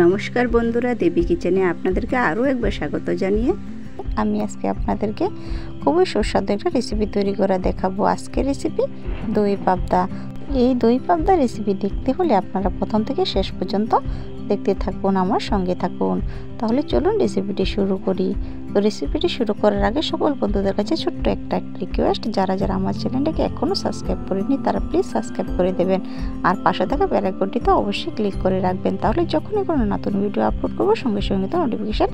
নমস্কার বন্ধুরা, দেবী কিচেনে আপনাদেরকে আরও একবার স্বাগত জানিয়ে আমি আজকে আপনাদেরকে খুবই সুস্বাদু একটা রেসিপি তৈরি করে দেখাবো। আজকের রেসিপি দই পাবদা। এই দই পাবদা রেসিপি দেখতে হলে আপনারা প্রথম থেকে শেষ পর্যন্ত দেখতে থাকুন, আমার সঙ্গে থাকুন। তাহলে চলুন রেসিপিটি শুরু করি। তো রেসিপিটি শুরু করার আগে সকল বন্ধুদের কাছে ছোট্ট একটা রিকোয়েস্ট, যারা যারা আমার চ্যানেলটাকে এখনও সাবস্ক্রাইব করেনি তারা প্লিজ সাবস্ক্রাইব করে দেবেন, আর পাশে থাকা বেল আইকনটিতে অবশ্যই ক্লিক করে রাখবেন। তাহলে যখনই কোনো নতুন ভিডিও আপলোড করবো সঙ্গে সঙ্গে তো নোটিফিকেশান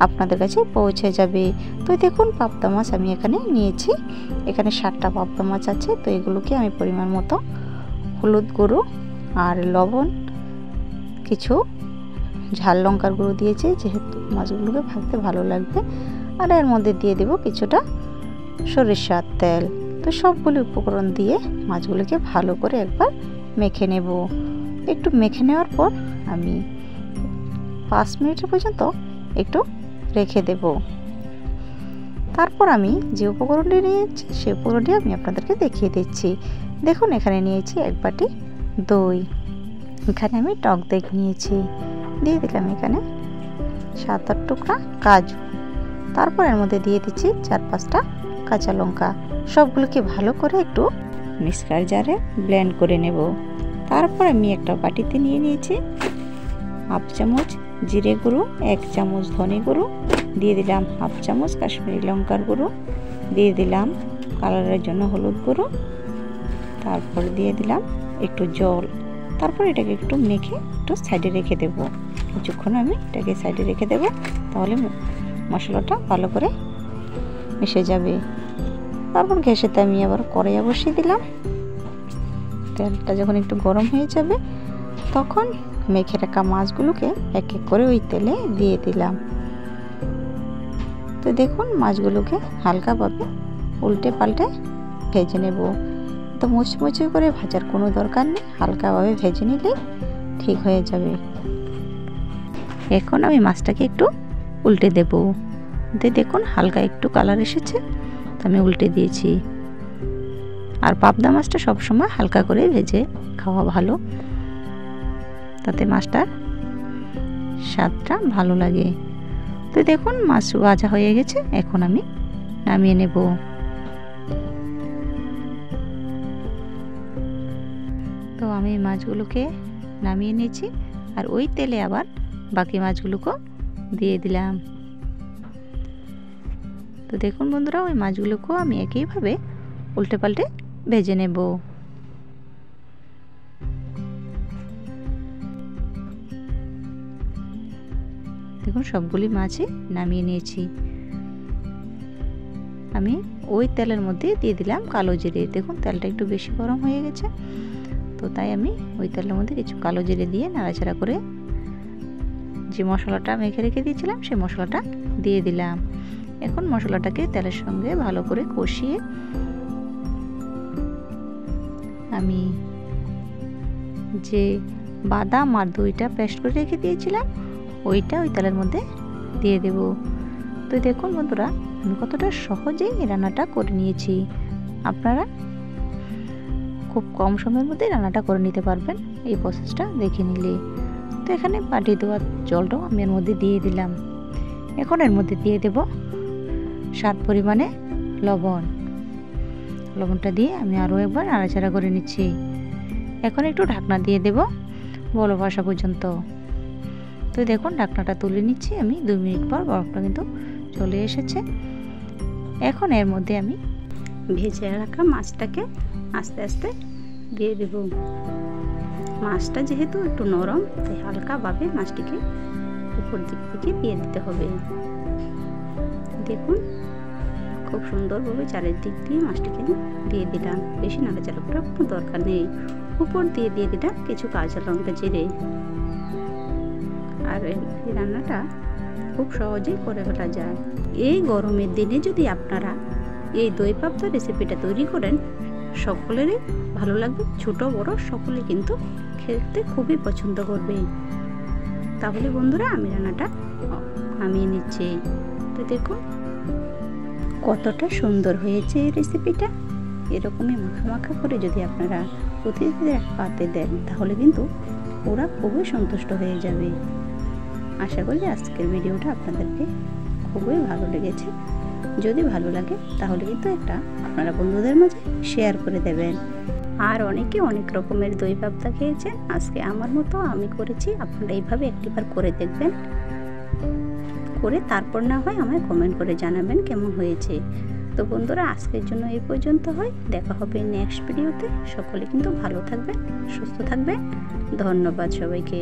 আপনাদের কাছে পৌঁছে যাবে। তো দেখুন, পাবদা মাছ আমি এখানে নিয়েছি। এখানে 7টা পাবদা মাছ আছে। তো এগুলোকে আমি পরিমাণ মতো হলুদ গুঁড়ো আর লবণ, কিছু ঝাল লঙ্কার গুঁড়ো দিয়েছি, যেহেতু মাছগুলোকে ভাজতে ভালো লাগবে। আর এর মধ্যে দিয়ে দেব কিছুটা সরিষার তেল। তো সবগুলো উপকরণ দিয়ে মাছগুলোকে ভালো করে একবার মেখে নেব। একটু মেখে নেওয়ার পর আমি 5 মিনিট পর্যন্ত একটু রেখে দেব। তারপর আমি যে উপকরণটি নিয়েছি সেই উপকরণটি আমি আপনাদেরকে দেখিয়ে দিচ্ছি। দেখুন, এখানে নিয়েছি 1 বাটি দই। এখানে আমি টক দই নিয়েছি, দিয়ে দিলাম এখানে 7-8 টুকরা কাজু। তারপর এর মধ্যে দিয়ে দিচ্ছি 4-5টা কাঁচা লঙ্কা। সবগুলোকে ভালো করে একটু মিক্সার জারে ব্লেন্ড করে নেব। তারপর আমি একটা বাটিতে নিয়ে নিয়েছি 1/2 চামচ জিরে গুঁড়ো, 1 চামচ ধনে গুঁড়ো, দিয়ে দিলাম 1/2 চামচ কাশ্মীরি লঙ্কার গুঁড়ো, দিয়ে দিলাম কালারের জন্য হলুদ গুঁড়ো, তারপর দিয়ে দিলাম একটু জল। তারপর এটাকে একটু মেখে একটু সাইডে রেখে দেব। কিছুক্ষণ আমি এটাকে সাইডে রেখে দেব, তাহলে মশলাটা ভালো করে মিশে যাবে। তারপর গ্যাসেতে আমি আবার কড়াই বসিয়ে দিলাম। তেলটা যখন একটু গরম হয়ে যাবে তখন মেখে রাখা মাছগুলোকে এক এক করে ওই তেলে দিয়ে দিলাম। তো দেখুন, মাছগুলোকে হালকাভাবে উল্টে পাল্টে ভেজে নেব। তো মুচমুচে করে ভাজার কোনো দরকার নেই, হালকাভাবে ভেজে নিলেই ঠিক হয়ে যাবে। এখন আমি মাছটাকে একটু উল্টে দেব। দেখুন, হালকা একটু কালার এসেছে, তো আমি উল্টে দিয়েছি। আর পাবদা মাছটা সবসময় হালকা করে ভেজে খাওয়া ভালো, তাতে মাছটার স্বাদটা ভালো লাগে। তো দেখুন, মাছ ভাজা হয়ে গেছে। এখন আমি নামিয়ে নেব। তো আমি মাছগুলোকে নামিয়ে নিয়েছি, আর ওই তেলে আবার বাকি মাছগুলোকেও দিয়ে দিলাম। তো দেখুন বন্ধুরা, ওই মাছগুলোকেও আমি একইভাবে উল্টে পাল্টে ভেজে নেব। দেখুন, সবগুলি মাছই নামিয়ে নিয়েছি। আমি ওই তেলের মধ্যে দিয়ে দিলাম কালো জিরে। দেখুন, তেলটা একটু বেশি গরম হয়ে গেছে, তো তাই আমি ওই তেলের মধ্যে কিছু কালো জিরে দিয়ে নাড়াচাড়া করে যে মশলাটা মেখে রেখে দিয়েছিলাম সেই মশলাটা দিয়ে দিলাম। এখন মশলাটাকে তেলের সঙ্গে ভালো করে কষিয়ে আমি যে বাদাম আর দইটা পেস্ট করে রেখে দিয়েছিলাম ওইটা ওই তেলের মধ্যে দিয়ে দেব। তো দেখুন বন্ধুরা, আমি কতটা সহজেই এই রান্নাটা করে নিয়েছি। আপনারা খুব কম সময়ের মধ্যে রান্নাটা করে নিতে পারবেন এই প্রসেসটা দেখে নিলে। তো এখানে বাটি দেওয়ার জলটাও আমি এর মধ্যে দিয়ে দিলাম। এখন এর মধ্যে দিয়ে দেব স্বাদ পরিমাণে লবণ। লবণটা দিয়ে আমি আরও একবার নাড়াচাড়া করে নিচ্ছি। এখন একটু ঢাকনা দিয়ে দেব বরফ আসা পর্যন্ত। তো দেখুন, ঢাকনাটা তুলে নিচ্ছি আমি। 2 মিনিট পর বরফটা কিন্তু চলে এসেছে। এখন এর মধ্যে আমি ভেজে রাখা মাছটাকে আস্তে আস্তে দিয়ে দেব। মাছটা যেহেতু একটু নরম, তাই হালকাভাবে মাছটিকে উপর দিক থেকে দিয়ে দিতে হবে। দেখুন, খুব সুন্দরভাবে চারিদিক দিয়ে মাছটিকে দিয়ে দিলাম। বেশি নাড়াচাড়া করার কোনো দরকার নেই। উপর দিয়ে দিলাম কিছু কাঁচা লঙ্কা জিরে। আর এই রান্নাটা খুব সহজেই করে ফেলা যায়। এই গরমের দিনে যদি আপনারা এই দই পাবদা রেসিপিটা তৈরি করেন, সকলেরই ভালো লাগবে। ছোট বড় সকলে কিন্তু খেতে খুবই পছন্দ করবে। তাহলে বন্ধুরা, আমি রান্নাটা নামিয়ে নিচ্ছি। তো দেখুন কতটা সুন্দর হয়েছে এই রেসিপিটা। এরকমই মাখা মাখা করে যদি আপনারা প্রতিদিন এক পাতে দেন, তাহলে কিন্তু ওরা খুবই সন্তুষ্ট হয়ে যাবে। আশা করি আজকের ভিডিওটা আপনাদেরকে খুবই ভালো লেগেছে। যদি ভালো লাগে তাহলে কিন্তু একটা আপনারা বন্ধুদের মাঝে শেয়ার করে দেবেন। আর অনেকে অনেক রকমের দই পাবদা খেয়েছেন, আজকে আমার মতো আমি করেছি। আপনারা এইভাবে একটিবার করে দেখবেন, করে তারপর না হয় আমায় কমেন্ট করে জানাবেন কেমন হয়েছে। তো বন্ধুরা, আজকের জন্য এই পর্যন্ত হয়, দেখা হবে নেক্সট ভিডিওতে। সকলে কিন্তু ভালো থাকবেন, সুস্থ থাকবেন। ধন্যবাদ সবাইকে।